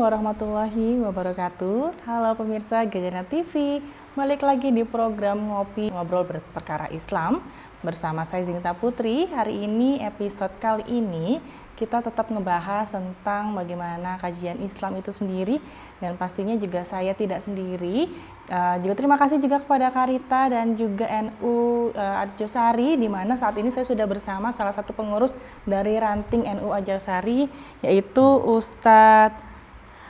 warahmatullahi wabarakatuh. Halo pemirsa Gajana TV, balik lagi di program Ngopi Ngobrol Perkara Islam bersama saya Zinta Putri. Hari ini episode kali ini kita tetap ngebahas tentang bagaimana kajian Islam itu sendiri, dan pastinya juga saya tidak sendiri. Juga terima kasih juga kepada Karita dan juga NU Arjosari, di mana saat ini saya sudah bersama salah satu pengurus dari ranting NU Arjosari, yaitu Ustadz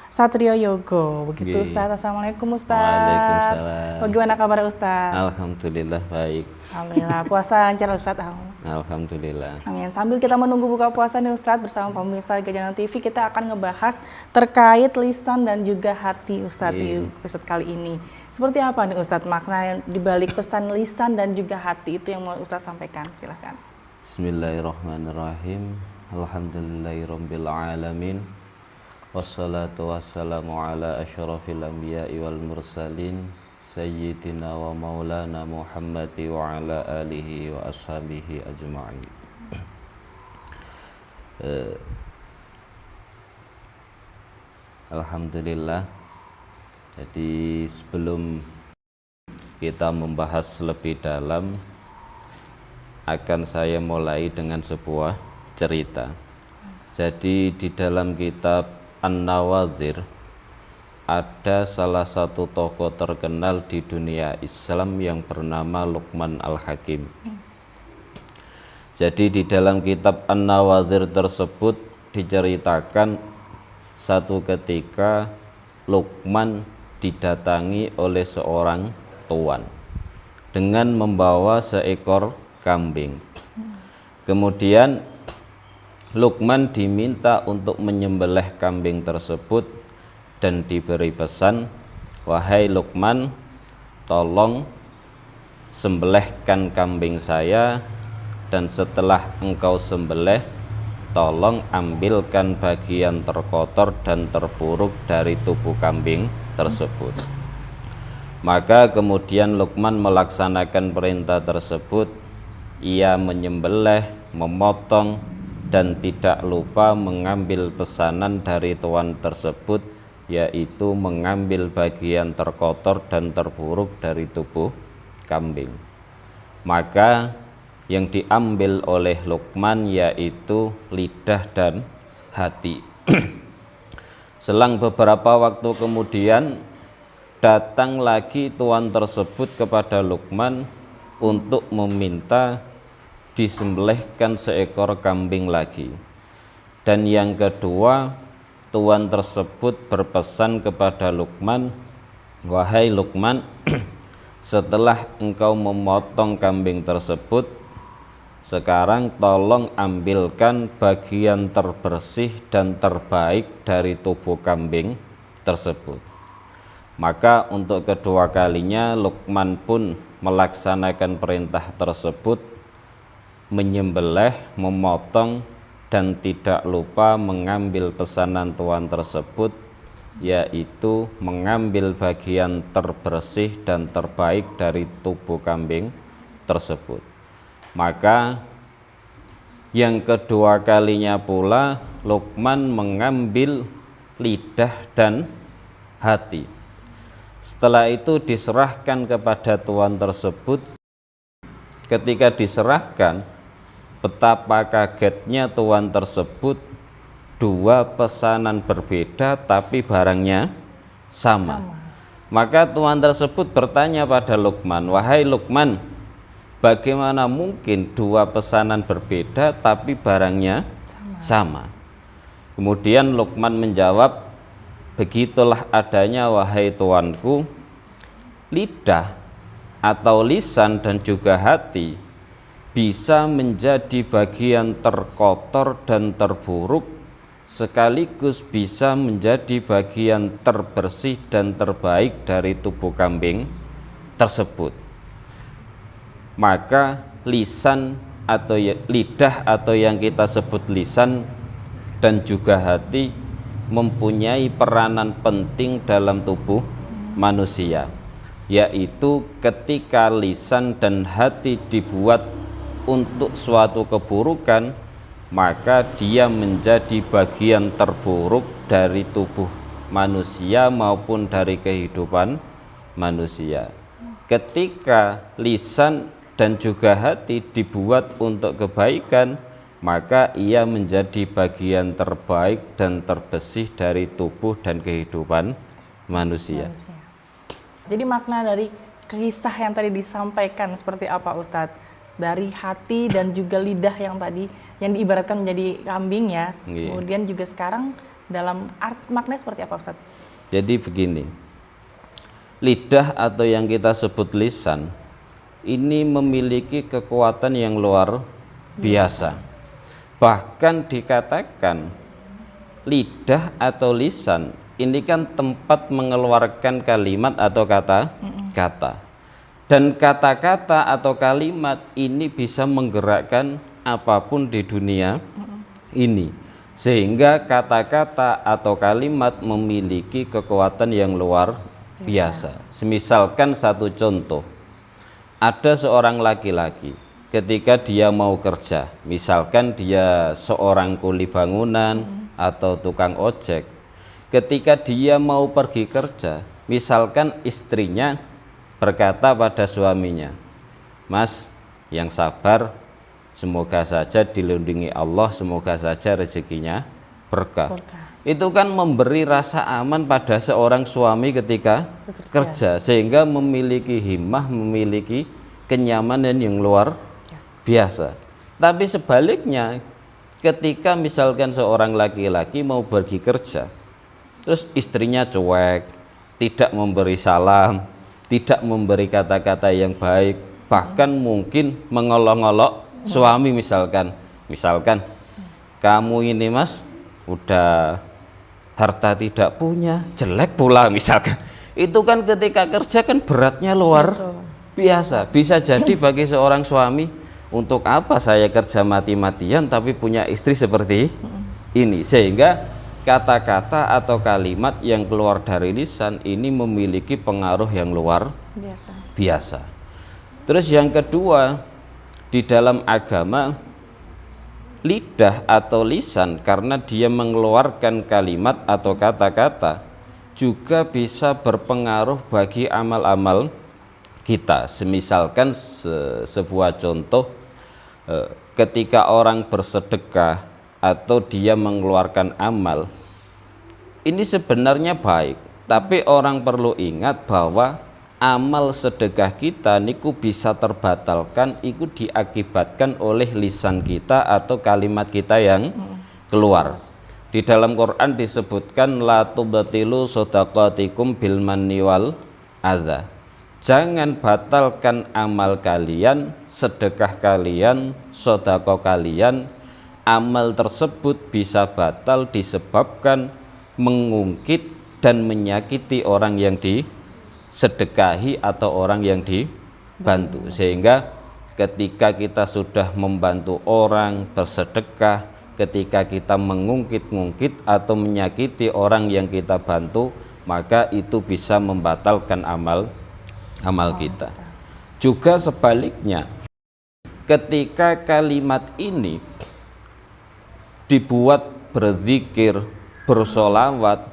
Satrio Yogo. Begitu Ustadz. Assalamualaikum Ustadz. Waalaikumsalam. Bagaimana kabar Ustadz? Alhamdulillah baik. Alhamdulillah. Puasa lancar Ustadz? Alhamdulillah. Amin. Sambil kita menunggu buka puasa nih Ustadz, bersama pemirsa Gajana TV, kita akan ngebahas terkait lisan dan juga hati Ustadz di episode kali ini. Seperti apa nih Ustadz makna di balik pesan lisan dan juga hati itu yang mau Ustadz sampaikan? Silahkan. Bismillahirrahmanirrahim. Alhamdulillahirabbil alamin. Wassalatu wassalamu ala asyrafil anbiya'i wal mursalin Sayyidina wa maulana Muhammadi wa ala alihi wa ashabihi ajma'in. Alhamdulillah. Jadi sebelum kita membahas lebih dalam, akan saya mulai dengan sebuah cerita. Jadi di dalam kitab An-Nawadhir ada salah satu tokoh terkenal di dunia Islam yang bernama Luqman Al-Hakim. Jadi di dalam kitab An-Nawadhir tersebut diceritakan satu ketika Luqman didatangi oleh seorang tuan dengan membawa seekor kambing. Kemudian Luqman diminta untuk menyembelih kambing tersebut dan diberi pesan, "Wahai Luqman, tolong sembelihkan kambing saya, dan setelah engkau sembelih, tolong ambilkan bagian terkotor dan terburuk dari tubuh kambing tersebut." Maka kemudian Luqman melaksanakan perintah tersebut. Ia menyembelih, memotong, dan tidak lupa mengambil pesanan dari tuan tersebut, yaitu mengambil bagian terkotor dan terburuk dari tubuh kambing. Maka yang diambil oleh Luqman yaitu lidah dan hati. Selang beberapa waktu kemudian datang lagi tuan tersebut kepada Luqman untuk meminta disembelihkan seekor kambing lagi. Dan yang kedua, tuan tersebut berpesan kepada Luqman, "Wahai Luqman, setelah engkau memotong kambing tersebut, sekarang tolong ambilkan bagian terbersih dan terbaik dari tubuh kambing tersebut." Maka untuk kedua kalinya Luqman pun melaksanakan perintah tersebut, menyembelih, memotong, dan tidak lupa mengambil pesanan tuan tersebut, yaitu mengambil bagian terbersih dan terbaik dari tubuh kambing tersebut. Maka yang kedua kalinya pula Luqman mengambil lidah dan hati. Setelah itu diserahkan kepada tuan tersebut. Ketika diserahkan, betapa kagetnya tuan tersebut, dua pesanan berbeda tapi barangnya sama. Maka tuan tersebut bertanya pada Luqman, "Wahai Luqman, bagaimana mungkin dua pesanan berbeda tapi barangnya sama?" Kemudian Luqman menjawab, "Begitulah adanya wahai tuanku, lidah atau lisan dan juga hati bisa menjadi bagian terkotor dan terburuk, sekaligus bisa menjadi bagian terbersih dan terbaik dari tubuh kambing tersebut." Maka lisan atau lidah atau yang kita sebut lisan dan juga hati mempunyai peranan penting dalam tubuh manusia, yaitu ketika lisan dan hati dibuat untuk suatu keburukan, maka dia menjadi bagian terburuk dari tubuh manusia maupun dari kehidupan manusia. Ketika lisan dan juga hati dibuat untuk kebaikan, maka ia menjadi bagian terbaik dan terbersih dari tubuh dan kehidupan manusia. Jadi makna dari kisah yang tadi disampaikan seperti apa Ustadz? Dari hati dan juga lidah yang tadi yang diibaratkan menjadi kambing ya. Kemudian juga sekarang dalam makna seperti apa Ustadz? Jadi begini, lidah atau yang kita sebut lisan ini memiliki kekuatan yang luar biasa. Bahkan dikatakan lidah atau lisan ini kan tempat mengeluarkan kalimat atau kata-kata. Dan kata-kata atau kalimat ini bisa menggerakkan apapun di dunia ini. Sehingga kata-kata atau kalimat memiliki kekuatan yang luar biasa. Semisalkan satu contoh, ada seorang laki-laki ketika dia mau kerja, misalkan dia seorang kuli bangunan atau tukang ojek, ketika dia mau pergi kerja, misalkan istrinya berkata pada suaminya, "Mas, yang sabar, semoga saja dilindungi Allah, semoga saja rezekinya berkah." Itu kan memberi rasa aman pada seorang suami ketika kerja, sehingga memiliki himmah, memiliki kenyamanan yang luar biasa. Tapi sebaliknya, ketika misalkan seorang laki-laki mau pergi kerja, terus istrinya cuek, tidak memberi salam, tidak memberi kata-kata yang baik, bahkan mungkin mengolok-olok suami, misalkan, "Kamu ini Mas, udah harta tidak punya, jelek pula," misalkan. Itu kan ketika kerja kan beratnya luar biasa. Bisa jadi bagi seorang suami, untuk apa saya kerja mati-matian tapi punya istri seperti ini. Sehingga kata-kata atau kalimat yang keluar dari lisan ini memiliki pengaruh yang luar biasa. Terus yang kedua, di dalam agama, lidah atau lisan karena dia mengeluarkan kalimat atau kata-kata juga bisa berpengaruh bagi amal-amal kita. Semisalkan sebuah contoh, ketika orang bersedekah atau dia mengeluarkan amal, ini sebenarnya baik, tapi orang perlu ingat bahwa amal sedekah kita niku bisa terbatalkan, itu diakibatkan oleh lisan kita atau kalimat kita yang keluar. Di dalam Quran disebutkan, la tubtilu shadaqatikum bil manni wal adza. Jangan batalkan amal kalian, sedekah kalian, sedekah kalian. Amal tersebut bisa batal disebabkan mengungkit dan menyakiti orang yang disedekahi atau orang yang dibantu. Sehingga ketika kita sudah membantu orang bersedekah, ketika kita mengungkit-ungkit atau menyakiti orang yang kita bantu, maka itu bisa membatalkan amal kita. Juga sebaliknya, ketika kalimat ini dibuat berzikir, bersolawat,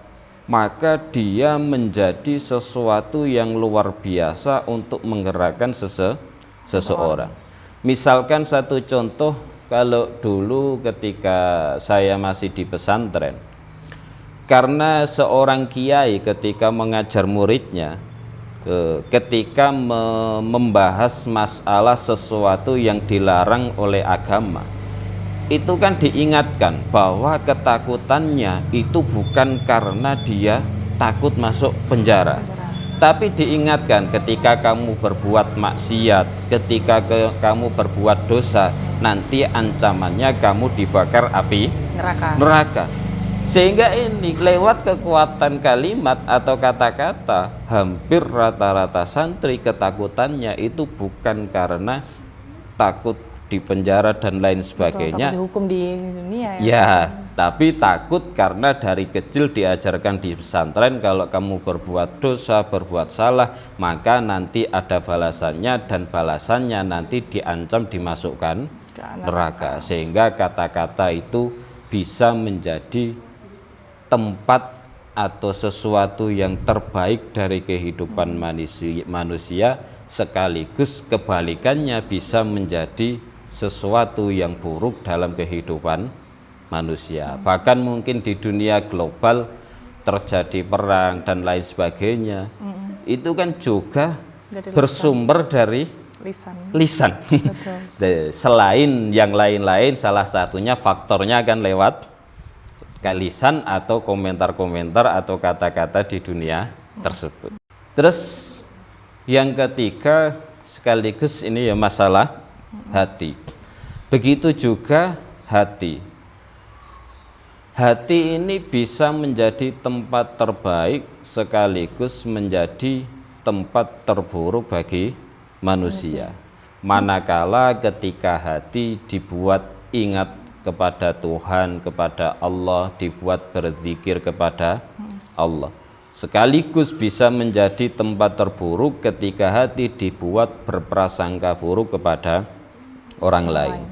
maka dia menjadi sesuatu yang luar biasa untuk menggerakkan seseorang. Misalkan satu contoh, kalau dulu ketika saya masih di pesantren, karena seorang kiai ketika mengajar muridnya, ketika membahas masalah sesuatu yang dilarang oleh agama, itu kan diingatkan bahwa ketakutannya itu bukan karena dia takut masuk penjara, tapi diingatkan ketika kamu berbuat maksiat, ketika kamu berbuat dosa, nanti ancamannya kamu dibakar api neraka. Sehingga ini lewat kekuatan kalimat atau kata-kata, hampir rata-rata santri ketakutannya itu bukan karena takut di penjara dan lain sebagainya. Takut dihukum di dunia ya, tapi takut karena dari kecil diajarkan di pesantren kalau kamu berbuat dosa, berbuat salah, maka nanti ada balasannya, dan balasannya nanti diancam dimasukkan neraka. Sehingga kata-kata itu bisa menjadi tempat atau sesuatu yang terbaik dari kehidupan manusia, sekaligus kebalikannya bisa menjadi sesuatu yang buruk dalam kehidupan manusia. Bahkan mungkin di dunia global terjadi perang dan lain sebagainya, itu kan juga bersumber dari lisan. Selain yang lain-lain, salah satunya faktornya kan lewat lisan atau komentar-komentar atau kata-kata di dunia tersebut. Terus yang ketiga sekaligus ini ya masalah hati. Begitu juga hati. Hati ini bisa menjadi tempat terbaik sekaligus menjadi tempat terburuk bagi manusia. Manakala ketika hati dibuat ingat kepada Tuhan, kepada Allah, dibuat berzikir kepada Allah, sekaligus bisa menjadi tempat terburuk ketika hati dibuat berprasangka buruk kepada orang lain.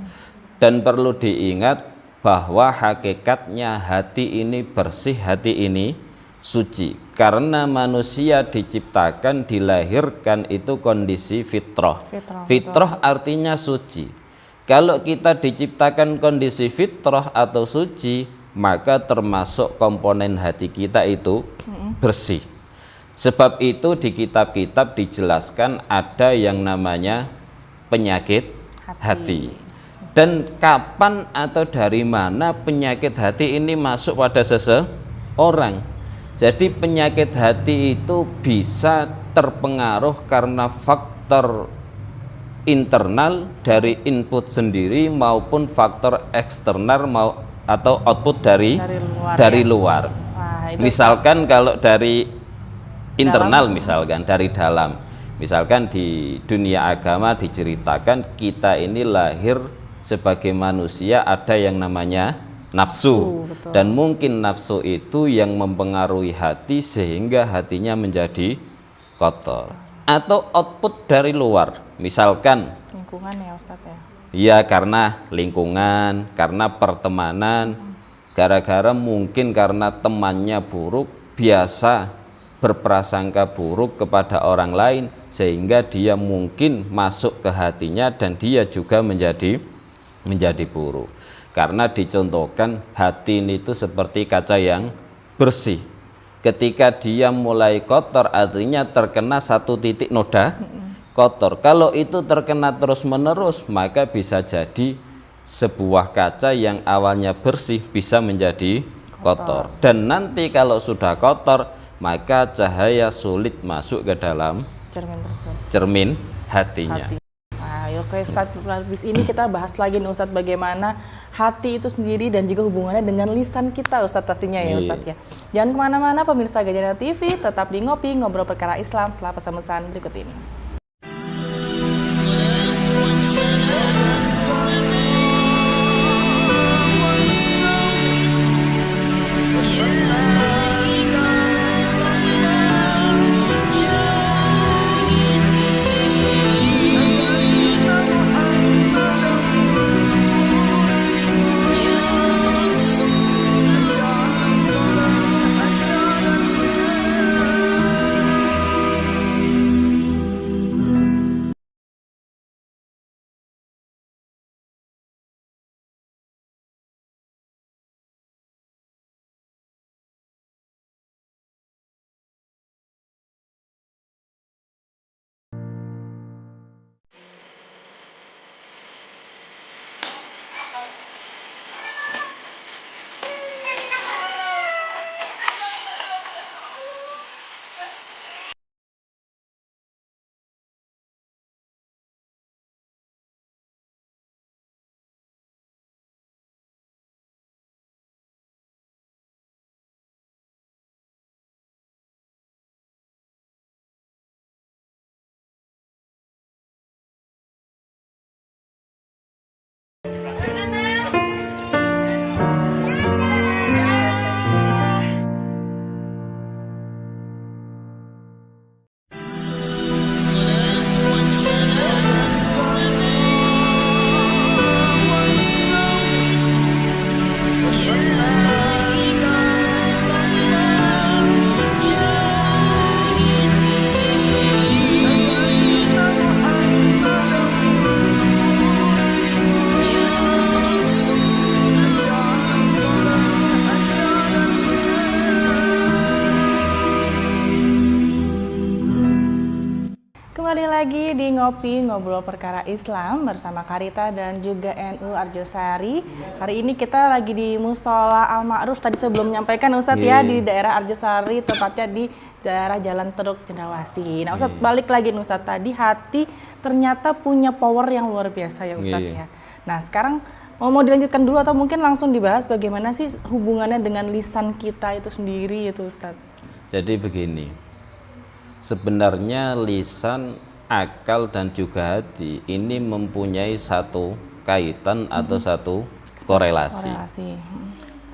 Dan perlu diingat bahwa hakikatnya hati ini bersih, hati ini suci, karena manusia diciptakan, dilahirkan itu kondisi fitrah. Fitrah artinya suci. Kalau kita diciptakan kondisi fitrah atau suci, maka termasuk komponen hati kita itu bersih. Sebab itu di kitab-kitab dijelaskan ada yang namanya penyakit hati. Dan kapan atau dari mana penyakit hati ini masuk pada seseorang. Jadi penyakit hati itu bisa terpengaruh karena faktor internal dari input sendiri maupun faktor eksternal atau output dari luar. Misalkan kalau dari internal, misalkan dari dalam, misalkan di dunia agama diceritakan kita ini lahir sebagai manusia ada yang namanya nafsu, dan mungkin nafsu itu yang mempengaruhi hati sehingga hatinya menjadi kotor. Atau output dari luar, misalkan lingkungan ya Ustadz ya. Iya, karena lingkungan, karena pertemanan, gara-gara mungkin karena temannya buruk, biasa berprasangka buruk kepada orang lain, sehingga dia mungkin masuk ke hatinya dan dia juga menjadi buruk. Karena dicontohkan hati ini itu seperti kaca yang bersih. Ketika dia mulai kotor, artinya terkena satu titik noda kotor. Kalau itu terkena terus-menerus, maka bisa jadi sebuah kaca yang awalnya bersih bisa menjadi kotor. Dan nanti kalau sudah kotor, maka cahaya sulit masuk ke dalam cermin hatinya. Oke Ustadz, habis ini kita bahas lagi nih Ustadz bagaimana hati itu sendiri dan juga hubungannya dengan lisan kita Ustadz pastinya ya Ustadz ya. Jangan kemana-mana pemirsa Gajah TV, tetap di Ngopi Ngobrol Perkara Islam setelah pesan-pesan berikut ini. kembali lagi di Ngopi Ngobrol Perkara Islam bersama Karita dan juga NU Arjosari. Hari ini kita lagi di Musola Al Ma'ruf. Tadi saya belum menyampaikan Ustadz ya, di daerah Arjosari, tepatnya di daerah Jalan Teruk Cendrawasih. Nah Ustadz, balik lagi nih Ustadz, tadi hati ternyata punya power yang luar biasa ya Ustadz ya. Nah sekarang mau dilanjutkan dulu atau mungkin langsung dibahas bagaimana sih hubungannya dengan lisan kita itu sendiri itu Ustadz? Jadi begini, sebenarnya lisan, akal, dan juga hati ini mempunyai satu kaitan atau satu korelasi.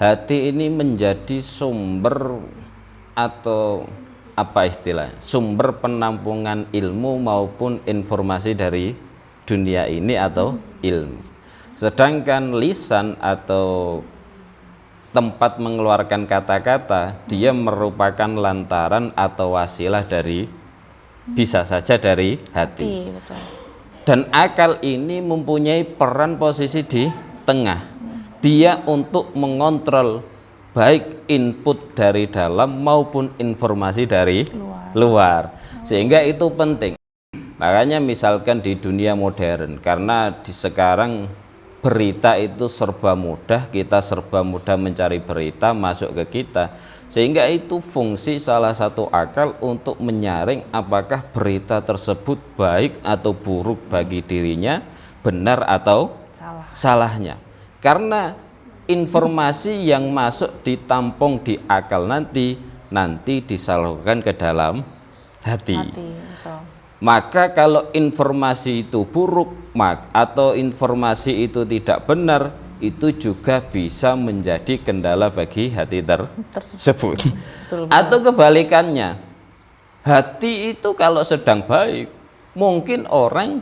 Hati ini menjadi sumber atau apa istilah? Sumber penampungan ilmu maupun informasi dari dunia ini atau ilmu. Sedangkan lisan atau tempat mengeluarkan kata-kata, dia merupakan lantaran atau wasilah dari, bisa saja dari hati. Betul. Dan akal ini mempunyai peran posisi di tengah. Dia untuk mengontrol baik input dari dalam maupun informasi dari luar. Sehingga itu penting. Makanya misalkan di dunia modern, karena di sekarang berita itu serba mudah, kita serba mudah mencari berita masuk ke kita, sehingga itu fungsi salah satu akal untuk menyaring apakah berita tersebut baik atau buruk bagi dirinya, benar atau salahnya. Karena informasi yang masuk ditampung di akal nanti disalurkan ke dalam hati. Betul. Maka kalau informasi itu buruk atau informasi itu tidak benar, itu juga bisa menjadi kendala bagi hati tersebut. Atau kebalikannya, hati itu kalau sedang baik, mungkin orang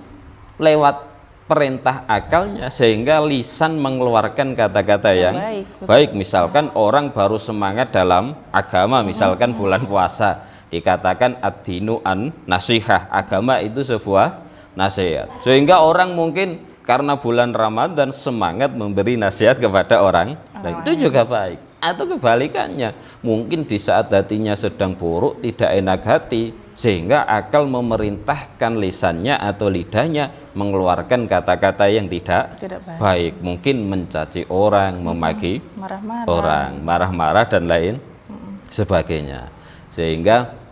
lewat perintah akalnya sehingga lisan mengeluarkan kata-kata yang baik. Misalkan orang baru semangat dalam agama, misalkan bulan puasa, dikatakan ad-dinu an-nasihah, agama itu sebuah nasihat, sehingga orang mungkin karena bulan Ramadan semangat memberi nasihat kepada orang lain, itu juga baik. Atau kebalikannya, mungkin di saat hatinya sedang buruk, tidak enak hati, sehingga akal memerintahkan lisannya atau lidahnya mengeluarkan kata-kata yang tidak baik, mungkin mencaci orang, memaki orang, marah-marah dan lain sebagainya. Sehingga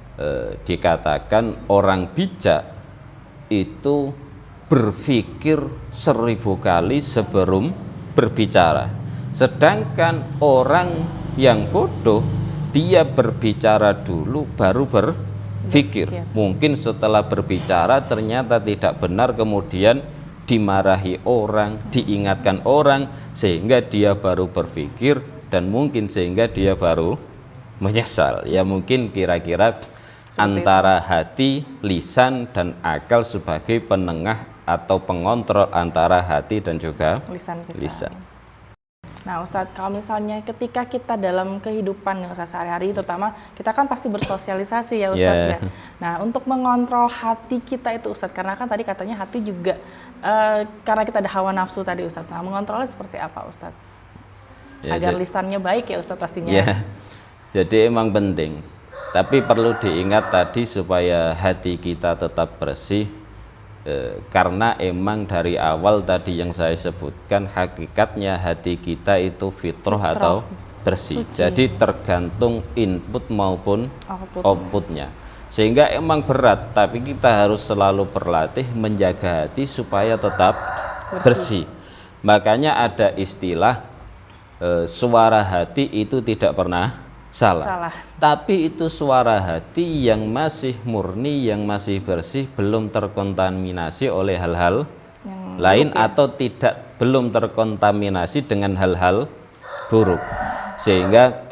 dikatakan orang bijak itu berpikir 1000 kali sebelum berbicara, sedangkan orang yang bodoh dia berbicara dulu baru berpikir. Mungkin setelah berbicara ternyata tidak benar, kemudian dimarahi orang, diingatkan orang, sehingga dia baru berpikir, dan mungkin sehingga dia baru menyesal. Ya mungkin kira-kira antara hati, lisan, dan akal sebagai penengah atau pengontrol antara hati dan juga lisan. Nah Ustadz, kalau misalnya ketika kita dalam kehidupan Ustadz sehari-hari, terutama kita kan pasti bersosialisasi ya Ustadz ya. Nah untuk mengontrol hati kita itu Ustadz, karena kan tadi katanya hati juga karena kita ada hawa nafsu tadi Ustadz. Nah mengontrolnya seperti apa Ustadz? Agar lisannya baik ya Ustadz pastinya. Jadi emang penting, tapi perlu diingat tadi supaya hati kita tetap bersih, karena emang dari awal tadi yang saya sebutkan, hakikatnya hati kita itu fitrah atau bersih. Jadi tergantung input maupun outputnya, sehingga emang berat, tapi kita harus selalu berlatih menjaga hati supaya tetap bersih. Makanya ada istilah suara hati itu tidak pernah salah. Tapi itu suara hati yang masih murni, yang masih bersih, belum terkontaminasi oleh hal-hal lain atau belum terkontaminasi dengan hal-hal buruk. Sehingga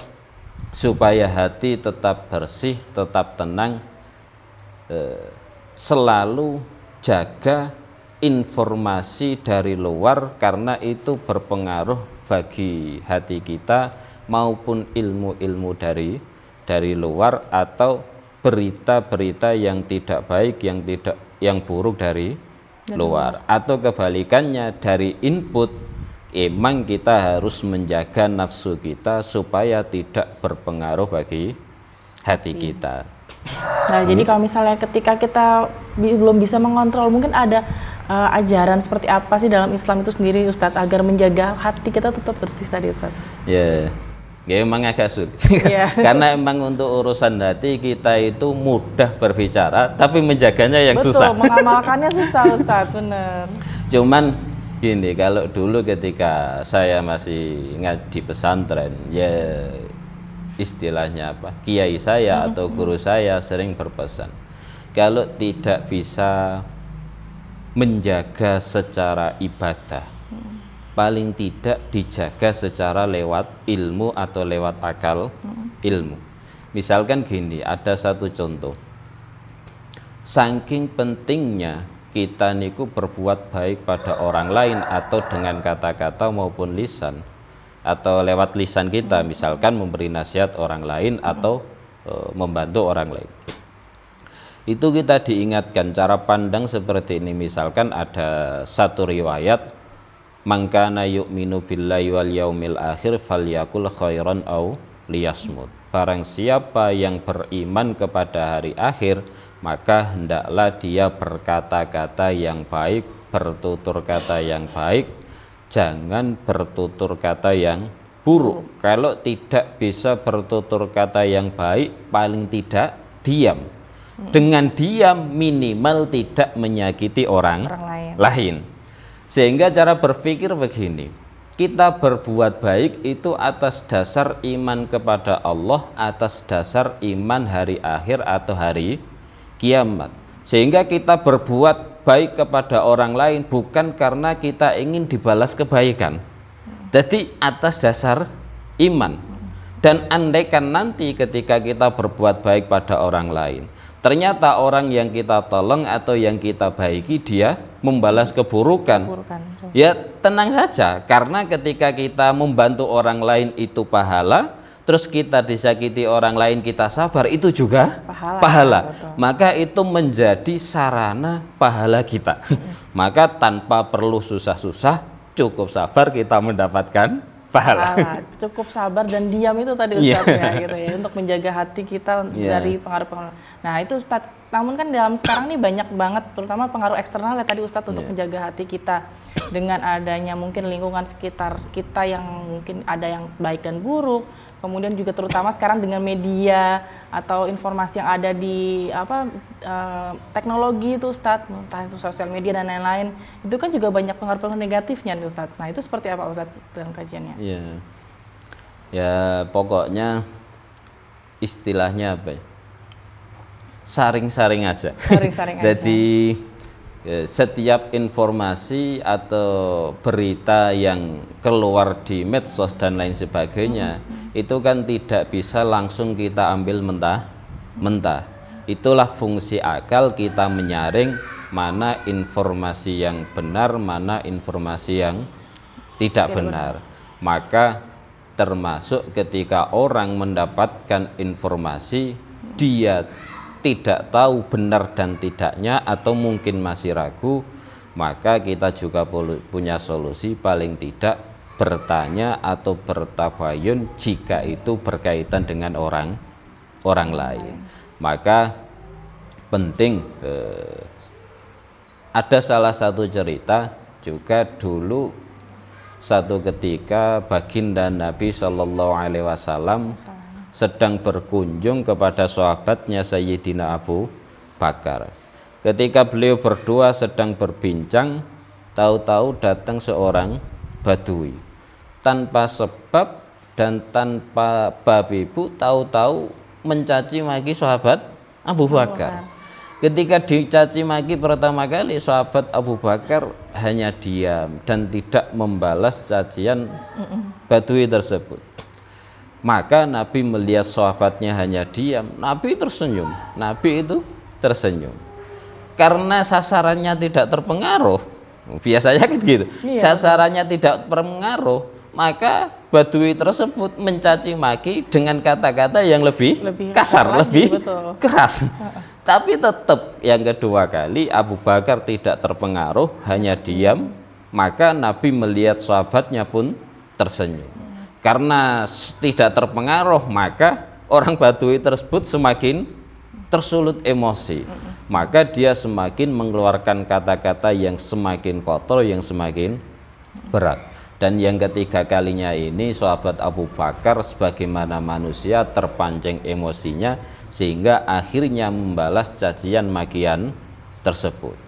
supaya hati tetap bersih, tetap tenang, selalu jaga informasi dari luar, karena itu berpengaruh bagi hati kita, maupun ilmu-ilmu dari luar, atau berita-berita yang tidak baik, yang buruk dari luar. Atau kebalikannya, dari input, emang kita harus menjaga nafsu kita supaya tidak berpengaruh bagi hati kita. Nah, jadi kalau misalnya ketika kita belum bisa mengontrol, mungkin ada ajaran seperti apa sih dalam Islam itu sendiri, Ustadz, agar menjaga hati kita tetap bersih tadi, Ustadz? Ya, ya emang agak sulit. Karena emang untuk urusan hati kita itu mudah berbicara, tapi menjaganya yang susah. Betul, mengamalkannya susah, Ustadz, bener. Cuman gini, kalau dulu ketika saya masih ngaji pesantren, ya istilahnya apa, kiai saya atau guru saya sering berpesan, kalau tidak bisa menjaga secara ibadah, paling tidak dijaga secara lewat ilmu atau lewat akal ilmu. Misalkan gini, ada satu contoh, saking pentingnya kita niku berbuat baik pada orang lain atau dengan kata-kata maupun lisan, atau lewat lisan kita, misalkan memberi nasihat orang lain atau membantu orang lain, itu kita diingatkan cara pandang seperti ini. Misalkan ada satu riwayat, mangkana yu'minu billahi wal yaumil akhir falyakul khairan au liyasmut, barang siapa yang beriman kepada hari akhir, maka hendaklah dia berkata-kata yang baik, bertutur kata yang baik, jangan bertutur kata yang buruk. Kalau tidak bisa bertutur kata yang baik, paling tidak diam. Dengan diam minimal tidak menyakiti orang lain. Sehingga cara berpikir begini, kita berbuat baik itu atas dasar iman kepada Allah, atas dasar iman hari akhir atau hari kiamat. Sehingga kita berbuat baik kepada orang lain bukan karena kita ingin dibalas kebaikan, jadi atas dasar iman. Dan andaikan nanti ketika kita berbuat baik pada orang lain, ternyata orang yang kita tolong atau yang kita baiki dia membalas keburukan, ya tenang saja, karena ketika kita membantu orang lain itu pahala, terus kita disakiti orang lain kita sabar, itu juga pahala. Maka itu menjadi sarana pahala kita. Maka tanpa perlu susah-susah, cukup sabar kita mendapatkan pahala. Cukup sabar dan diam itu tadi, Ustadz, ya, gitu ya, untuk menjaga hati kita dari pengaruh-pengaruh. Nah itu, Ustadz, namun kan dalam sekarang nih banyak banget, terutama pengaruh eksternal ya tadi, Ustadz, untuk menjaga hati kita dengan adanya mungkin lingkungan sekitar kita yang mungkin ada yang baik dan buruk. Kemudian juga terutama sekarang dengan media atau informasi yang ada di teknologi itu, Ustadz, entah itu sosial media dan lain-lain, itu kan juga banyak pengaruh negatifnya nih, Ustadz. Nah itu seperti apa, Ustadz, dalam kajiannya? Ya pokoknya istilahnya apa ya, saring-saring aja. Jadi setiap informasi atau berita yang keluar di medsos dan lain sebagainya, itu kan tidak bisa langsung kita ambil mentah-mentah. Itulah fungsi akal kita menyaring mana informasi yang benar, mana informasi yang tidak benar. Maka termasuk ketika orang mendapatkan informasi, dia tidak tahu benar dan tidaknya atau mungkin masih ragu, maka kita juga punya solusi, paling tidak bertanya atau bertabayun jika itu berkaitan dengan orang lain. Maka penting, ada salah satu cerita juga dulu, satu ketika baginda Nabi Shallallahu Alaihi Wasallam sedang berkunjung kepada sahabatnya Sayyidina Abu Bakar. Ketika beliau berdua sedang berbincang, tahu-tahu datang seorang badui tanpa sebab dan tanpa babibu, tahu-tahu mencaci maki sahabat Abu Bakar. Ketika dicaci maki pertama kali, sahabat Abu Bakar hanya diam dan tidak membalas cacian badui tersebut. Maka Nabi melihat sahabatnya hanya diam, Nabi tersenyum. Nabi itu tersenyum karena sasarannya tidak terpengaruh. Biasanya kan gitu, sasarannya tidak terpengaruh, maka badui tersebut mencaci maki dengan kata-kata yang lebih kasar, lebih keras. Tapi tetap yang kedua kali Abu Bakar tidak terpengaruh, hanya diam. Maka Nabi melihat sahabatnya pun tersenyum. Karena tidak terpengaruh, maka orang badui tersebut semakin tersulut emosi, maka dia semakin mengeluarkan kata-kata yang semakin kotor, yang semakin berat. Dan yang ketiga kalinya ini sahabat Abu Bakar sebagaimana manusia terpancing emosinya sehingga akhirnya membalas cacian makian tersebut.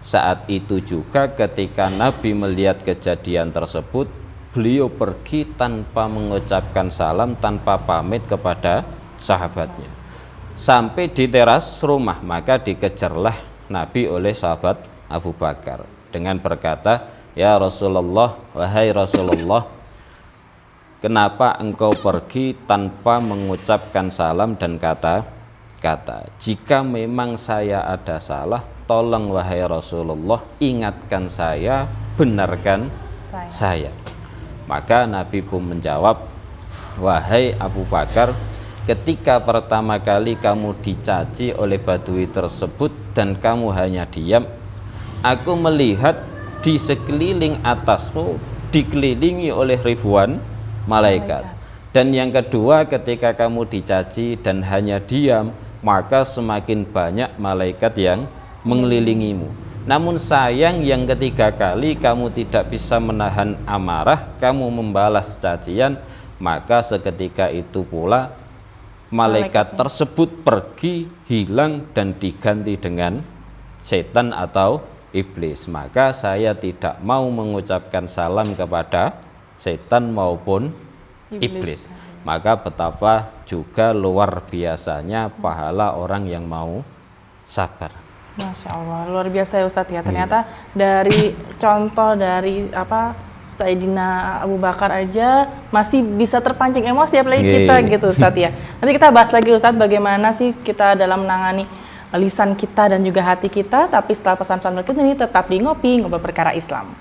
Saat itu juga ketika Nabi melihat kejadian tersebut, beliau pergi tanpa mengucapkan salam, tanpa pamit kepada sahabatnya. Sampai di teras rumah, maka dikejarlah Nabi oleh sahabat Abu Bakar dengan berkata, "Ya Rasulullah, wahai Rasulullah, kenapa engkau pergi tanpa mengucapkan salam dan kata-kata? Jika memang saya ada salah, tolong wahai Rasulullah ingatkan saya, benarkan saya." Maka Nabi pun menjawab, "Wahai Abu Bakar, ketika pertama kali kamu dicaci oleh badui tersebut dan kamu hanya diam, aku melihat di sekeliling atasmu dikelilingi oleh ribuan malaikat. Dan yang kedua, ketika kamu dicaci dan hanya diam, maka semakin banyak malaikat yang mengelilingimu. Namun sayang yang ketiga kali kamu tidak bisa menahan amarah, kamu membalas cacian, maka seketika itu pula malaikat tersebut pergi, hilang dan diganti dengan setan atau iblis. Maka saya tidak mau mengucapkan salam kepada setan maupun iblis." Maka betapa juga luar biasanya pahala orang yang mau sabar. Masya Allah, luar biasa ya Ustadz ya. Ternyata dari contoh dari Sayyidina Abu Bakar aja masih bisa terpancing emosi, apalagi kita gitu Ustadz ya. Nanti kita bahas lagi Ustadz bagaimana sih kita dalam menangani lisan kita dan juga hati kita. Tapi setelah pesan-pesan berikut ini tetap di Ngobrol Perkara Islam.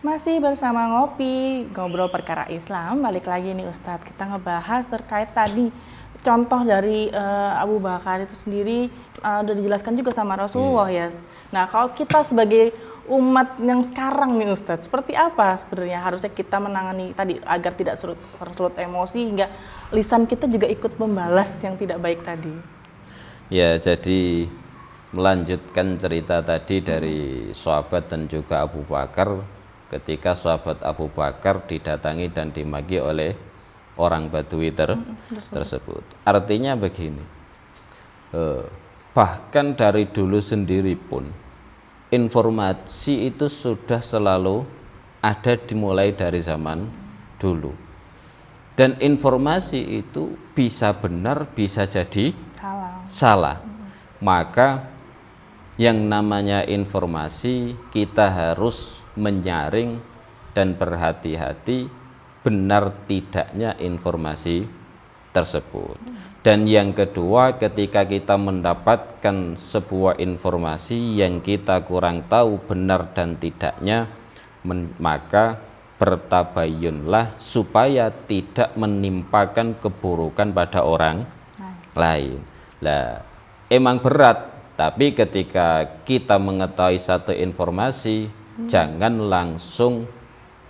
Masih bersama Ngobrol Perkara Islam, balik lagi nih Ustadz, kita ngebahas terkait tadi contoh dari Abu Bakar itu sendiri udah dijelaskan juga sama Rasulullah ya. Nah kalau kita sebagai umat yang sekarang nih Ustadz, seperti apa sebenarnya harusnya kita menangani tadi agar tidak surut emosi hingga lisan kita juga ikut membalas yang tidak baik tadi? Ya, jadi melanjutkan cerita tadi dari sahabat dan juga Abu Bakar, ketika sahabat Abu Bakar didatangi dan dimaki oleh orang Badui tersebut. Artinya begini, bahkan dari dulu sendiri pun informasi itu sudah selalu ada dimulai dari zaman dulu, dan informasi itu bisa benar bisa jadi salah. maka yang namanya informasi kita harus menyaring dan berhati-hati benar tidaknya informasi tersebut. Dan yang kedua, ketika kita mendapatkan sebuah informasi yang kita kurang tahu benar dan tidaknya, maka bertabayunlah supaya tidak menimpakan keburukan pada orang lain. Lah, emang berat, tapi ketika kita mengetahui satu informasi, jangan langsung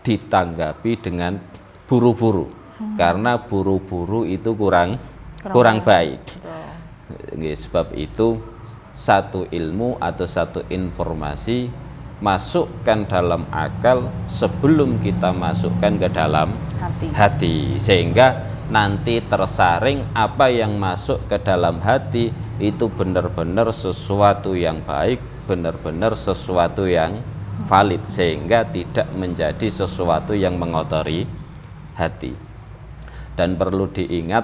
ditanggapi dengan buru-buru, karena buru-buru itu kurang baik. Sebab itu satu ilmu atau satu informasi masukkan dalam akal sebelum kita masukkan ke dalam hati, sehingga nanti tersaring apa yang masuk ke dalam hati itu benar-benar sesuatu yang baik, benar-benar sesuatu yang valid, sehingga tidak menjadi sesuatu yang mengotori hati. Dan perlu diingat,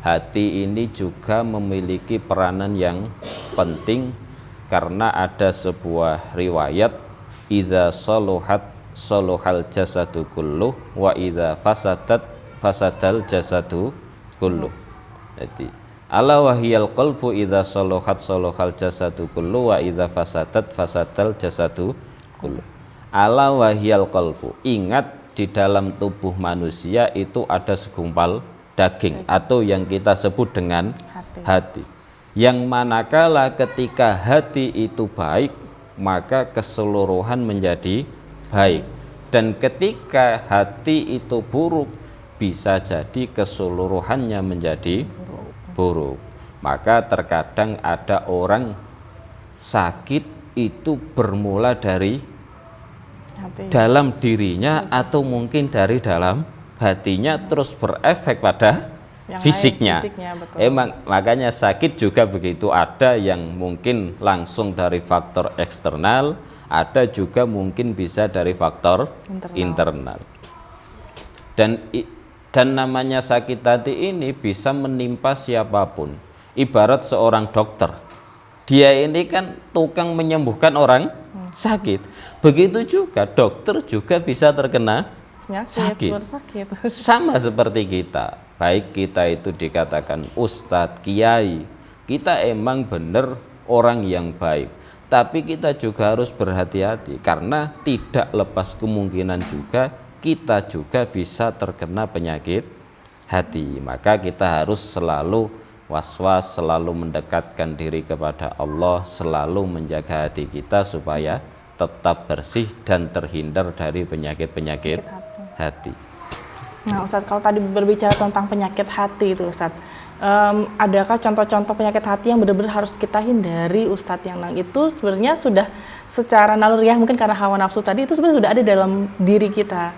hati ini juga memiliki peranan yang penting, karena ada sebuah riwayat, idza saluhat saluhal jasadu kulluh wa idza fasadat fasadal jasadu kulluh. Jadi ala wahiyal qalbu idza saluhat saluhal jasadu kulluh wa idza fasadat fasadal jasadu kulluh. Ala wahiyal qalbu, ingat di dalam tubuh manusia itu ada segumpal daging atau yang kita sebut dengan hati. Yang manakala ketika hati itu baik, maka keseluruhan menjadi baik, dan ketika hati itu buruk, bisa jadi keseluruhannya menjadi buruk. Maka terkadang ada orang sakit itu bermula dari dalam dirinya atau mungkin dari dalam hatinya, terus berefek pada fisiknya. Emang makanya sakit juga begitu, ada yang mungkin langsung dari faktor eksternal, ada juga mungkin bisa dari faktor internal. Dan namanya sakit hati ini bisa menimpa siapapun. Ibarat seorang dokter, dia ini kan tukang menyembuhkan orang sakit. Begitu juga dokter juga bisa terkena sakit. Sama seperti kita, baik kita itu dikatakan ustadz, kiai, kita emang benar orang yang baik, tapi kita juga harus berhati-hati, karena tidak lepas kemungkinan juga kita juga bisa terkena penyakit hati. Maka kita harus selalu was-was, selalu mendekatkan diri kepada Allah, selalu menjaga hati kita supaya tetap bersih dan terhindar dari penyakit-penyakit hati. Nah Ustadz, kalau tadi berbicara tentang penyakit hati itu Ustadz, adakah contoh-contoh penyakit hati yang benar-benar harus kita hindari Ustadz, yang itu sebenarnya sudah secara naluriah mungkin karena hawa nafsu tadi itu sebenarnya sudah ada dalam diri kita?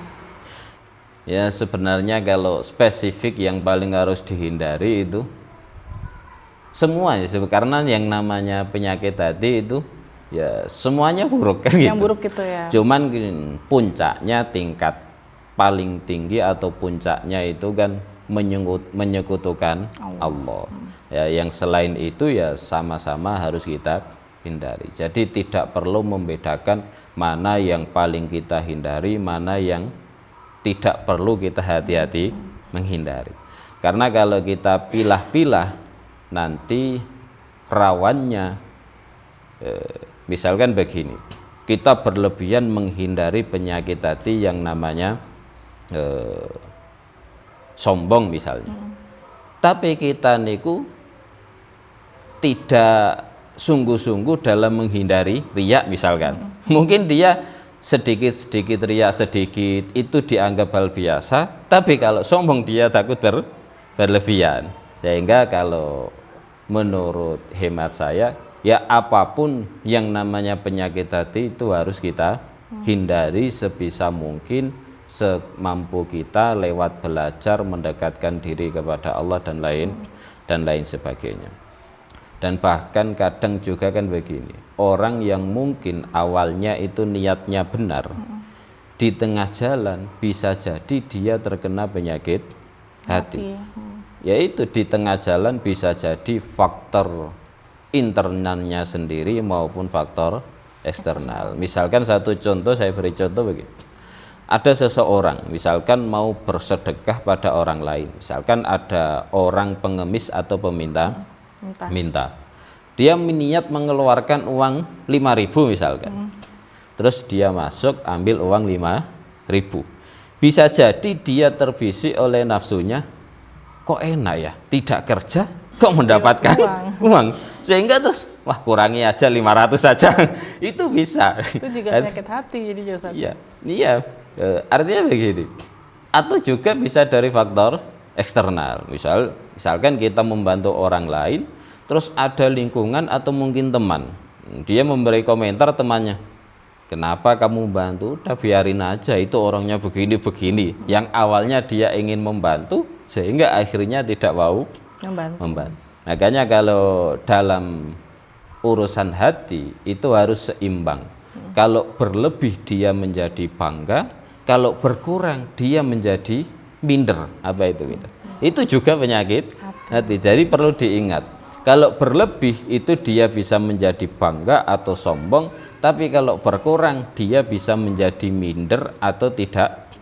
Ya sebenarnya kalau spesifik yang paling harus dihindari itu semua ya, karena yang namanya penyakit hati itu ya semuanya buruk kan, yang gitu. Buruk gitu ya. Cuman puncaknya, tingkat paling tinggi atau puncaknya itu kan menyekutukan Allah. Ya, yang selain itu ya sama-sama harus kita hindari. Jadi tidak perlu membedakan mana yang paling kita hindari, mana yang tidak perlu kita hati-hati menghindari. Karena kalau kita pilah-pilah, nanti rawannya misalkan begini, kita berlebihan menghindari penyakit hati yang namanya sombong misalnya, tapi kita niku tidak sungguh-sungguh dalam menghindari riya misalkan. Mungkin dia sedikit-sedikit riya, sedikit itu dianggap hal biasa, tapi kalau sombong dia takut berlebihan. Sehingga kalau menurut hemat saya, ya apapun yang namanya penyakit hati itu harus kita hindari sebisa mungkin, semampu kita lewat belajar mendekatkan diri kepada Allah dan lain sebagainya. Dan bahkan kadang juga kan begini, orang yang mungkin awalnya itu niatnya benar, di tengah jalan bisa jadi dia terkena penyakit hati. Yaitu di tengah jalan bisa jadi faktor internalnya sendiri maupun faktor eksternal. Misalkan satu contoh, saya beri contoh begini. Ada seseorang misalkan mau bersedekah pada orang lain, misalkan ada orang pengemis atau peminta minta, dia niat mengeluarkan uang 5.000 misalkan, terus dia masuk ambil uang 5.000, bisa jadi dia terbisik oleh nafsunya, kok enak ya tidak kerja kok mendapatkan uang, sehingga terus wah kurangi aja 500 saja. Itu bisa, itu juga penyakit hati jadi Ustaz. Iya. Artinya begini, atau juga bisa dari faktor eksternal. Misalkan kita membantu orang lain, terus ada lingkungan atau mungkin teman, dia memberi komentar temannya, kenapa kamu bantu, udah biarin aja itu orangnya begini-begini, yang awalnya dia ingin membantu sehingga akhirnya tidak mau membantu. Makanya kalau dalam urusan hati itu harus seimbang. Kalau berlebih dia menjadi bangga, kalau berkurang dia menjadi minder. Apa itu minder? Itu juga penyakit hati. Jadi perlu diingat, kalau berlebih itu dia bisa menjadi bangga atau sombong, tapi kalau berkurang dia bisa menjadi minder atau tidak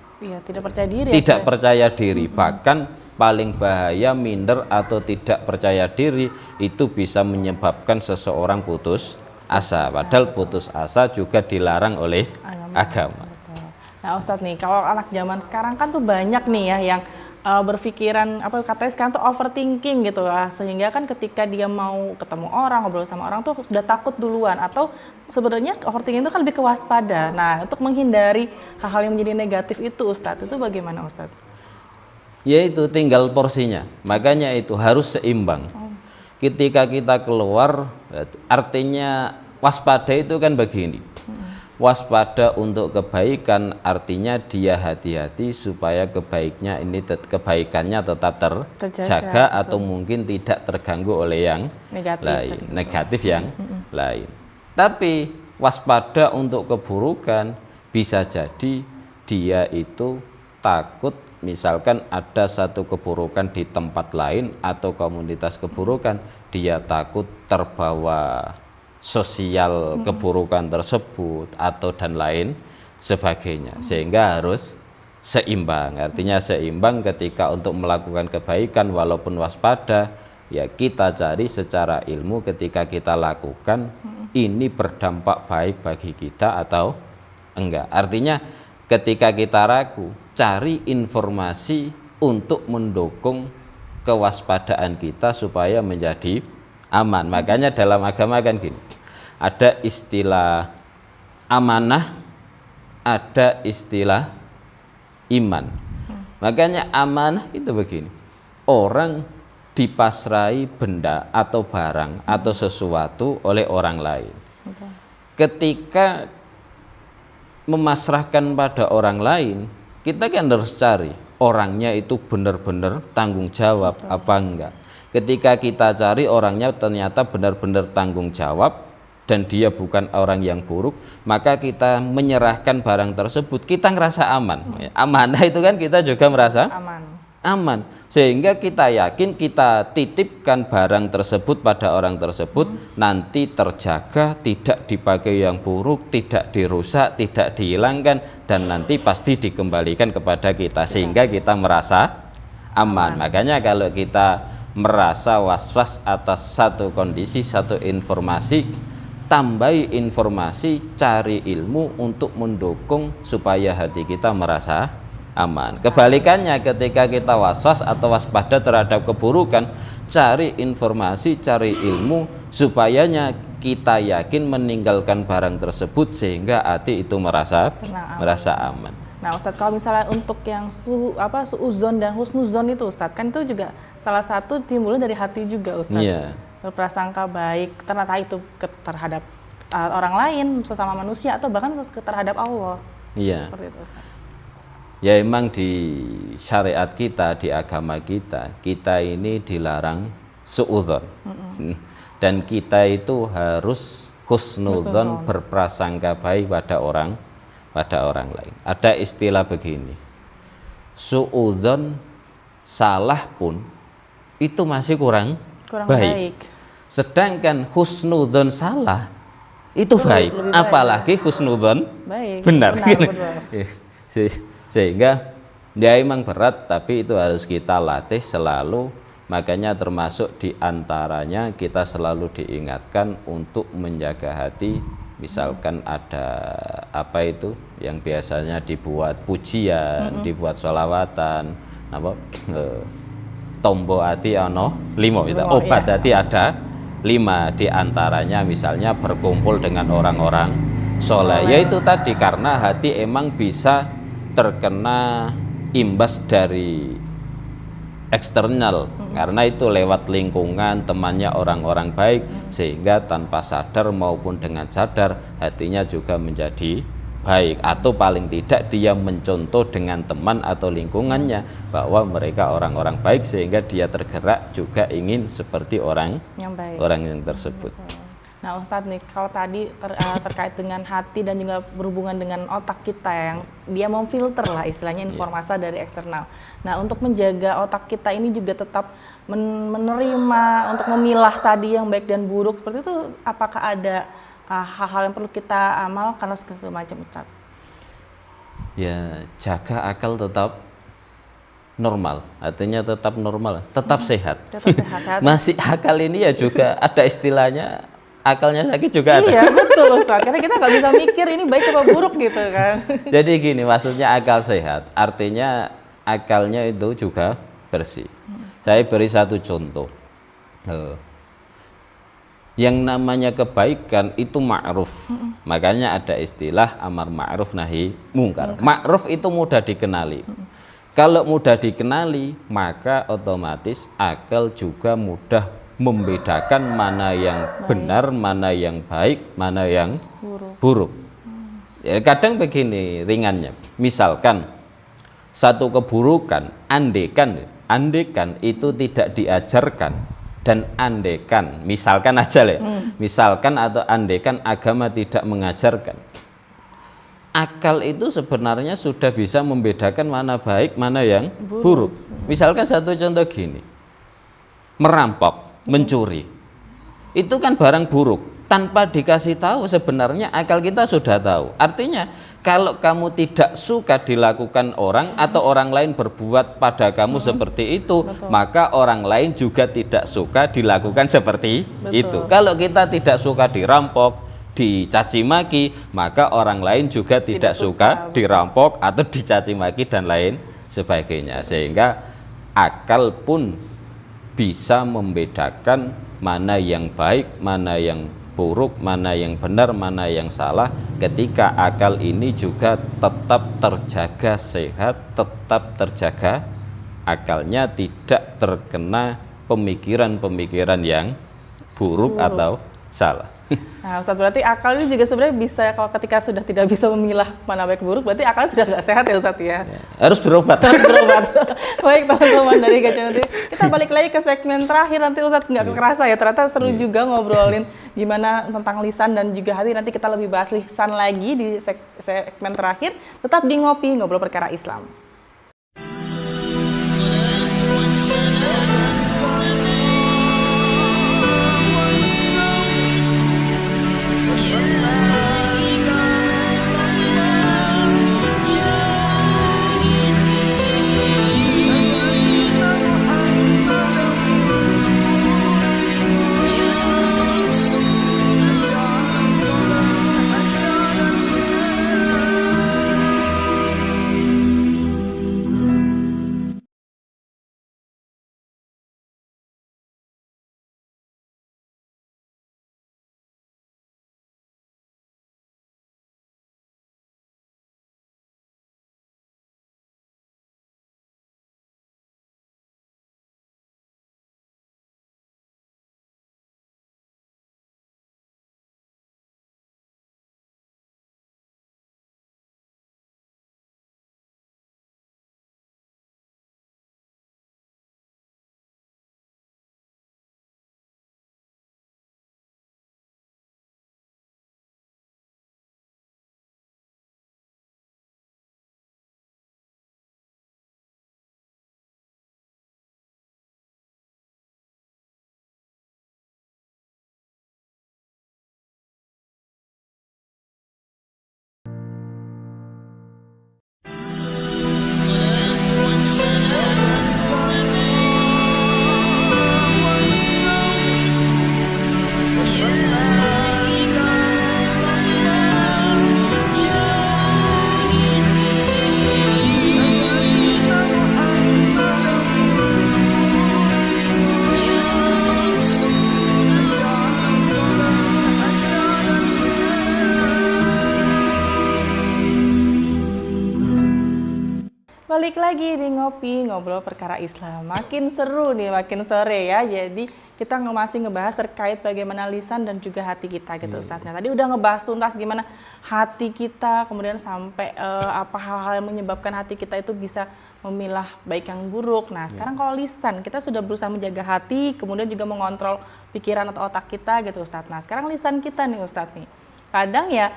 percaya diri. Tidak percaya diri. Bahkan paling bahaya minder atau tidak percaya diri itu bisa menyebabkan seseorang putus asa. Padahal putus asa juga dilarang oleh agama. Nah Ustadz nih, kalau anak zaman sekarang kan tuh banyak nih ya yang berpikiran katanya sekarang tuh overthinking gitu lah, sehingga kan ketika dia mau ketemu orang, ngobrol sama orang tuh sudah takut duluan, atau sebenarnya overthinking itu kan lebih ke waspada. Nah untuk menghindari hal-hal yang menjadi negatif itu Ustadz, itu bagaimana Ustadz? Yaitu tinggal porsinya, makanya itu harus seimbang. Ketika kita keluar, artinya waspada itu kan begini. Waspada untuk kebaikan artinya dia hati-hati supaya kebaikannya tetap terjaga atau mungkin tidak terganggu oleh yang negatif yang lain. Tapi waspada untuk keburukan bisa jadi dia itu takut, misalkan ada satu keburukan di tempat lain atau komunitas keburukan, dia takut terbawa sosial keburukan tersebut atau dan lain sebagainya, sehingga harus seimbang. Artinya seimbang ketika untuk melakukan kebaikan walaupun waspada, ya kita cari secara ilmu ketika kita lakukan ini berdampak baik bagi kita atau enggak. Artinya ketika kita ragu, cari informasi untuk mendukung kewaspadaan kita supaya menjadi aman. Makanya dalam agama kan gini, ada istilah amanah, ada istilah iman. Makanya amanah itu begini, orang dipasrai benda atau barang atau sesuatu oleh orang lain. Ketika memasrahkan pada orang lain, kita kan harus cari orangnya itu benar-benar tanggung jawab apa enggak. Ketika kita cari orangnya ternyata benar-benar tanggung jawab dan dia bukan orang yang buruk, maka kita menyerahkan barang tersebut, kita ngerasa aman. Amanah itu kan kita juga merasa aman. Sehingga kita yakin kita titipkan barang tersebut pada orang tersebut nanti terjaga, tidak dipakai yang buruk, tidak dirusak, tidak dihilangkan, dan nanti pasti dikembalikan kepada kita sehingga kita merasa aman. Makanya kalau kita merasa was-was atas satu kondisi, satu informasi, tambahi informasi, cari ilmu untuk mendukung supaya hati kita merasa aman. Kebalikannya, ketika kita was-was atau waspada terhadap keburukan, cari informasi, cari ilmu supayanya kita yakin meninggalkan barang tersebut sehingga hati itu merasa aman. Nah Ustadz, kalau misalnya untuk yang suuzon dan husnuzon itu Ustadz, kan itu juga salah satu timbulnya dari hati juga Ustadz. Berprasangka baik, ternyata itu terhadap orang lain, sesama manusia, atau bahkan terhadap Allah. Seperti itu Ustadz. Ya emang di syariat kita, di agama kita, kita ini dilarang suudzon. Dan kita itu harus husnuzon, berprasangka baik pada orang lain. Ada istilah begini, suudzon salah pun itu masih kurang baik. Sedangkan husnudzon salah itu baik, lebih baik, apalagi husnudzon baik, benar. betul. Sehingga ya emang berat, tapi itu harus kita latih selalu. Makanya termasuk diantaranya kita selalu diingatkan untuk menjaga hati. Misalkan ada apa itu yang biasanya dibuat pujian, dibuat sholawatan, apa tombo hati ono limo, gitu. Obat hati ada 5, diantaranya misalnya berkumpul dengan orang-orang soleh. Yaitu tadi karena hati emang bisa terkena imbas dari eksternal, karena itu lewat lingkungan temannya orang-orang baik, sehingga tanpa sadar maupun dengan sadar hatinya juga menjadi baik, atau paling tidak dia mencontoh dengan teman atau lingkungannya bahwa mereka orang-orang baik, sehingga dia tergerak juga ingin seperti orang yang baik, orang yang tersebut. Nah Ustadz nih, kalau tadi terkait dengan hati dan juga berhubungan dengan otak kita yang dia memfilter lah istilahnya informasi dari eksternal. Nah untuk menjaga otak kita ini juga tetap menerima, untuk memilah tadi yang baik dan buruk seperti itu, apakah ada hal-hal yang perlu kita amalkan segala macam Ustadz? Ya, jaga akal tetap normal, artinya tetap normal, tetap sehat. Tetap sehat. Masih akal ini ya juga ada istilahnya, akalnya sakit juga ada. Iya betul Ustaz, karena kita nggak bisa mikir ini baik apa buruk gitu kan. Jadi gini, maksudnya akal sehat, artinya akalnya itu juga bersih. Saya beri satu contoh. Yang namanya kebaikan itu ma'ruf. Makanya ada istilah amar ma'ruf nahi mungkar. Ma'ruf itu mudah dikenali. Kalau mudah dikenali, maka otomatis akal juga mudah membedakan mana yang benar, mana yang baik, mana yang buruk. Ya, kadang begini ringannya, misalkan satu keburukan, andekan itu tidak diajarkan, dan andekan, misalkan aja lah, misalkan atau andekan agama tidak mengajarkan, akal itu sebenarnya sudah bisa membedakan mana baik, mana yang buruk. Misalkan satu contoh gini, merampok, mencuri, itu kan barang buruk. Tanpa dikasih tahu sebenarnya akal kita sudah tahu. Artinya kalau kamu tidak suka dilakukan orang atau orang lain berbuat pada kamu seperti itu, maka orang lain juga tidak suka dilakukan seperti itu. Kalau kita tidak suka dirampok, dicaci maki, maka orang lain juga tidak suka dirampok atau dicaci maki dan lain sebagainya. Sehingga akal pun bisa membedakan mana yang baik, mana yang buruk, mana yang benar, mana yang salah, ketika akal ini juga tetap terjaga sehat, tetap terjaga akalnya tidak terkena pemikiran-pemikiran yang buruk atau salah. Nah Ustadz, berarti akal ini juga sebenarnya bisa, kalau ketika sudah tidak bisa memilah mana baik buruk, berarti akal sudah nggak sehat ya Ustadz ya? Harus berobat. Baik teman-teman dari Gajah Nanti, kita balik lagi ke segmen terakhir nanti Ustadz, nggak kerasa ya, ternyata seru juga ngobrolin gimana tentang lisan dan juga hati. Nanti kita lebih bahas lisan lagi di segmen terakhir, tetap di Ngopi, Ngobrol Perkara Islam. balik lagi di Ngopi Ngobrol Perkara Islam. Makin seru nih, makin sore ya. Jadi kita masih ngebahas terkait bagaimana lisan dan juga hati kita gitu Ustaz. Nah, tadi udah ngebahas tuntas gimana hati kita, kemudian sampai apa hal-hal yang menyebabkan hati kita itu bisa memilah baik yang buruk. Nah, sekarang kalau lisan, kita sudah berusaha menjaga hati, kemudian juga mengontrol pikiran atau otak kita gitu Ustaz. Nah, sekarang lisan kita nih Ustaz nih. Kadang ya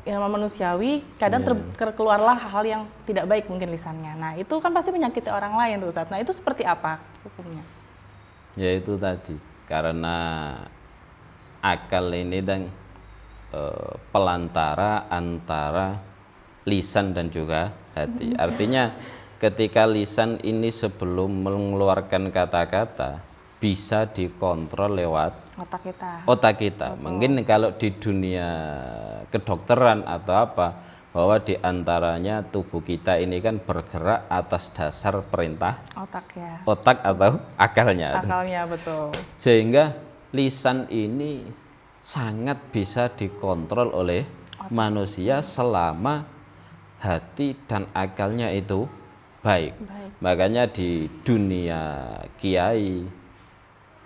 yang manusiawi, kadang terkeluarlah hal yang tidak baik mungkin lisannya. Nah, itu kan pasti menyakiti orang lain tuh Ustaz. Nah, itu seperti apa hukumnya? Ya itu tadi, karena akal ini dan pelantara antara lisan dan juga hati. Artinya ketika lisan ini sebelum mengeluarkan kata-kata bisa dikontrol lewat otak kita. Betul. Mungkin kalau di dunia kedokteran atau apa, bahwa di antaranya tubuh kita ini kan bergerak atas dasar perintah otak atau akalnya. Akalnya, betul. Sehingga lisan ini sangat bisa dikontrol oleh manusia selama hati dan akalnya itu baik. Makanya di dunia kiai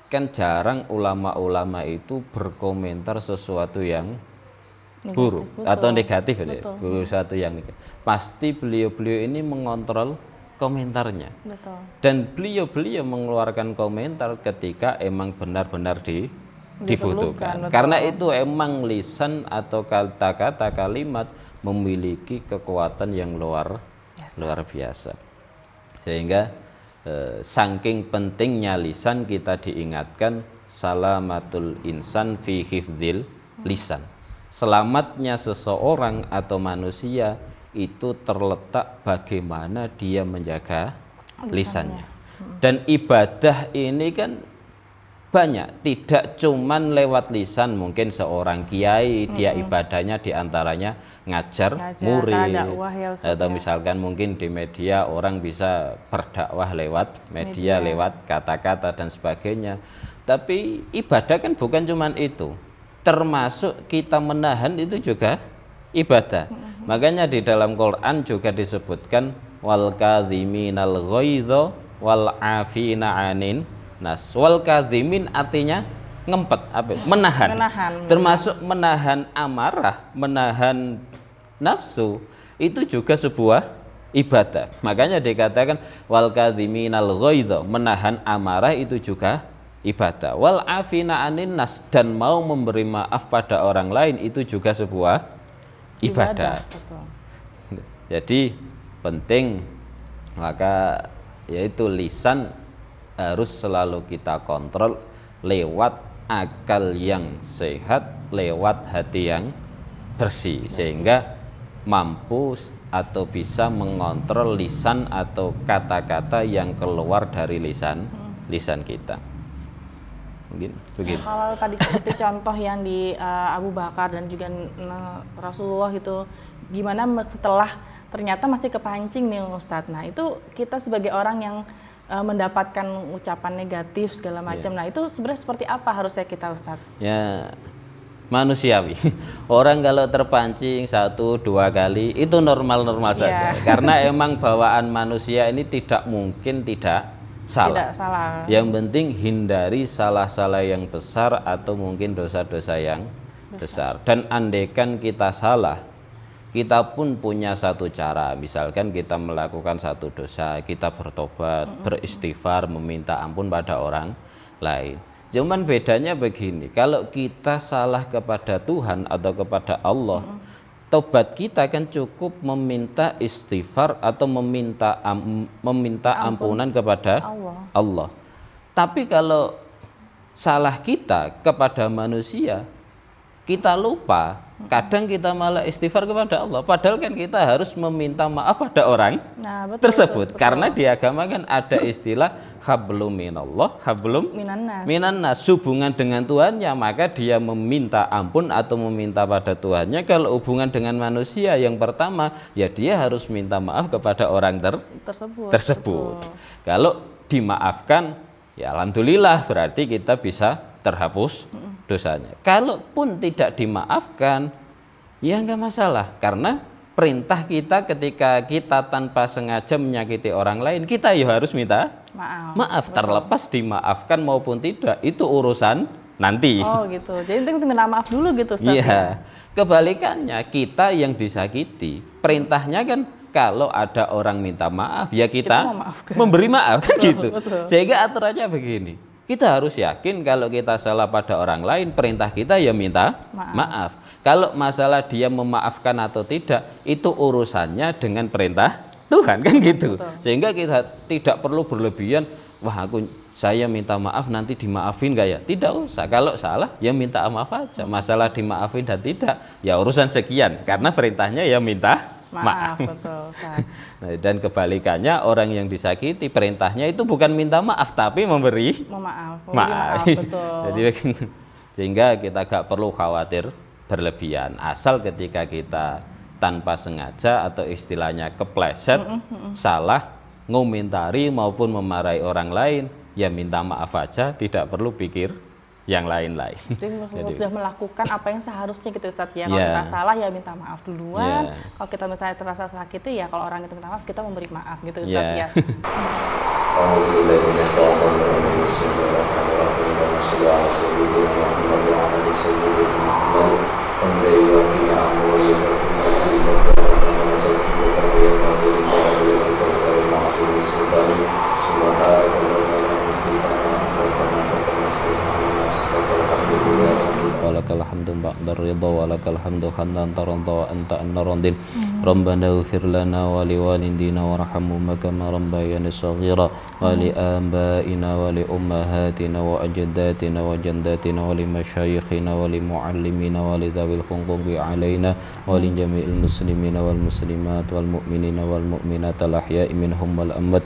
kan jarang ulama-ulama itu berkomentar sesuatu yang buruk atau negatif ya, sesuatu yang negatif. Pasti beliau-beliau ini mengontrol komentarnya. Betul. Dan beliau-beliau mengeluarkan komentar ketika emang benar-benar dibutuhkan. Karena itu emang lisan atau kata-kata kalimat memiliki kekuatan yang luar biasa. Sehingga saking pentingnya lisan, kita diingatkan salamatul insan fi hifdzil lisan. Selamatnya seseorang atau manusia itu terletak bagaimana dia menjaga lisannya. Dan ibadah ini kan banyak, tidak cuman lewat lisan. Mungkin seorang kiai dia ibadahnya diantaranya ngajar murid, atau misalkan mungkin di media orang bisa berdakwah lewat media. Lewat kata-kata dan sebagainya. Tapi ibadah kan bukan cuman itu, termasuk kita menahan itu juga ibadah. Makanya di dalam Quran juga disebutkan wal kadhiminal ghaidha wal afina anin nas. Wal kadhimin artinya ngempet, menahan. Termasuk menahan amarah, menahan nafsu, itu juga sebuah ibadah. Makanya dikatakan wal kadhiminal ghaidha, menahan amarah itu juga ibadah. Wal afina anin nas, dan mau memberi maaf pada orang lain itu juga sebuah ibadah. Jadi penting, maka yaitu lisan harus selalu kita kontrol lewat akal yang sehat, lewat hati yang bersih, sehingga mampu atau bisa mengontrol lisan atau kata-kata yang keluar dari lisan kita. Mungkin begitu. Kalau tadi itu contoh yang di Abu Bakar dan juga Rasulullah itu, gimana setelah ternyata masih kepancing nih Ustadz. Nah, itu kita sebagai orang yang mendapatkan ucapan negatif segala macam. Nah, itu sebenarnya seperti apa harusnya kita Ustadz? Ya, manusiawi. Orang kalau terpancing 1-2 kali itu normal-normal saja. Karena emang bawaan manusia ini tidak mungkin tidak salah. Yang penting hindari salah-salah yang besar atau mungkin dosa-dosa yang besar. Dan andaikan kita salah, kita pun punya satu cara. Misalkan kita melakukan satu dosa, kita bertobat, beristighfar, meminta ampun pada orang lain. Cuman bedanya begini, kalau kita salah kepada Tuhan atau kepada Allah, tobat kita kan cukup meminta istighfar atau meminta ampunan kepada Allah. Tapi kalau salah kita kepada manusia, kita lupa, kadang kita malah istighfar kepada Allah, padahal kan kita harus meminta maaf pada orang tersebut. Karena di agama kan ada istilah hablum minallah, hablum minannas, hubungan dengan Tuhannya, maka dia meminta ampun atau meminta pada Tuhannya. Kalau hubungan dengan manusia, yang pertama ya dia harus minta maaf kepada orang tersebut. Kalau dimaafkan, ya alhamdulillah, berarti kita bisa terhapus dosanya. Kalaupun tidak dimaafkan, ya enggak masalah, karena perintah kita ketika kita tanpa sengaja menyakiti orang lain, kita ya harus minta maaf. Terlepas dimaafkan maupun tidak, itu urusan nanti. Oh gitu, jadi itu minta maaf dulu gitu Ustaz. Iya, kebalikannya kita yang disakiti, perintahnya kan kalau ada orang minta maaf ya kita memberi maaf kan gitu. Sehingga aturannya begini, kita harus yakin kalau kita salah pada orang lain, perintah kita ya minta maaf. Kalau masalah dia memaafkan atau tidak, itu urusannya dengan perintah Tuhan kan gitu. Sehingga kita tidak perlu berlebihan, wah saya minta maaf nanti dimaafin gak ya? Tidak usah, kalau salah ya minta maaf aja. Masalah dimaafin dan tidak, ya urusan sekian. Karena perintahnya ya minta maaf. Betul, nah, dan kebalikannya orang yang disakiti, perintahnya itu bukan minta maaf, tapi memberi maaf. Betul. Jadi sehingga kita gak perlu khawatir berlebihan, asal ketika kita tanpa sengaja atau istilahnya kepleset, salah, ngomentari maupun memarahi orang lain, ya minta maaf aja, tidak perlu pikir yang lain-lain. Jadi sudah melakukan apa yang seharusnya gitu Ustaz ya. Kalau kita salah ya minta maaf duluan. Kalau kita misalnya terasa sakit ya kalau orang itu minta maaf kita memberi maaf gitu Ustaz ya. walakal hamdu ba'dar ridha walakal hamdu hamdan taranda wa anta an-narandin rabbana ighfir lana wa liwalidina warhamhuma kama rabbayani shaghira wa li abaina wa li ummahatina wa ajdatina wa jaddatina wa li masyayikhina wa li muallimina wa li dhawil huquqi alaina wa li jami'il muslimina wal muslimat wal mu'minina wal mu'minat al ahya'i minhum wal amwat.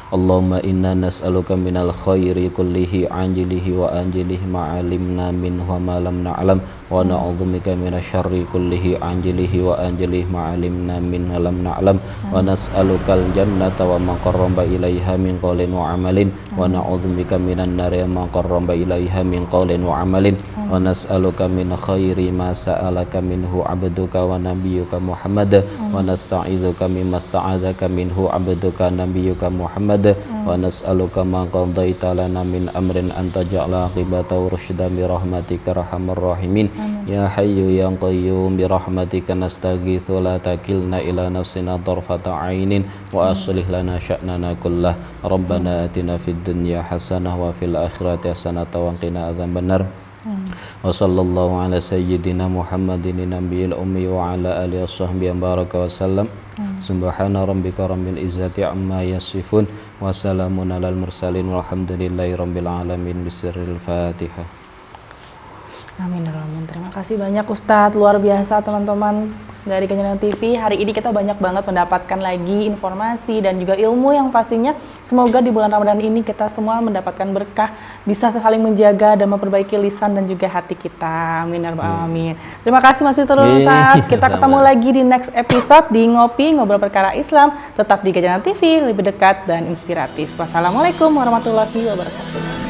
Allahumma inna nas'aluka minal khairi kullihi anjilihi wa anjilihi ma'alimna minhu wa ma lam na'lam wa na'udzubika minasyarri kullihi anjilihi wa anjilihi ma'alimna minhu wa lam na'lam wa nas'alukal jannata wa ma qarraba ilaiha min qawlin wa amalin wa na'udzubika minan nari wa ma qarraba ilaiha min qawlin wa amalin wa nas'aluka min khairi ma sa'alaka minhu abduka wa nabiyyuka Muhammad wa nasta'idzuka mimma sta'adzaka minhu abduka nabiyyuka Muhammad wa nas'aluka ma qadaita lana min amrin anta ja'ala aqibatahu rusydan bi rahmatika arhamar rahimin. Ya hayyu ya qayyum bi rahmatika nastaghitsu la takilna ila nafsina tarfata ainin wa aslih lana sya'nana kullah. Rabbana atina fid dunya hasanah wa fil akhirati hasanah wa qina adzabannar. Wa sallallahu ala sayyidina Muhammadin nabiyil ummi wa ala alihi washabbihi baraka wa sallam. Subhana rabbika rabbil izzati amma yasifun wa salamun alal mursalin walhamdulillahi rabbil alamin bisirril Fatihah. Amin. Terima kasih banyak Ustadz, luar biasa teman-teman dari Ganjaran TV. Hari ini kita banyak banget mendapatkan lagi informasi dan juga ilmu yang pastinya semoga di bulan Ramadan ini kita semua mendapatkan berkah, bisa saling menjaga dan memperbaiki lisan dan juga hati kita. Amin ya rabbal alamin. Terima kasih Mas Fitrul Ustadz. Kita ketemu lagi di next episode di Ngopi Ngobrol Perkara Islam, tetap di Ganjaran TV, lebih dekat dan inspiratif. Wassalamualaikum warahmatullahi wabarakatuh.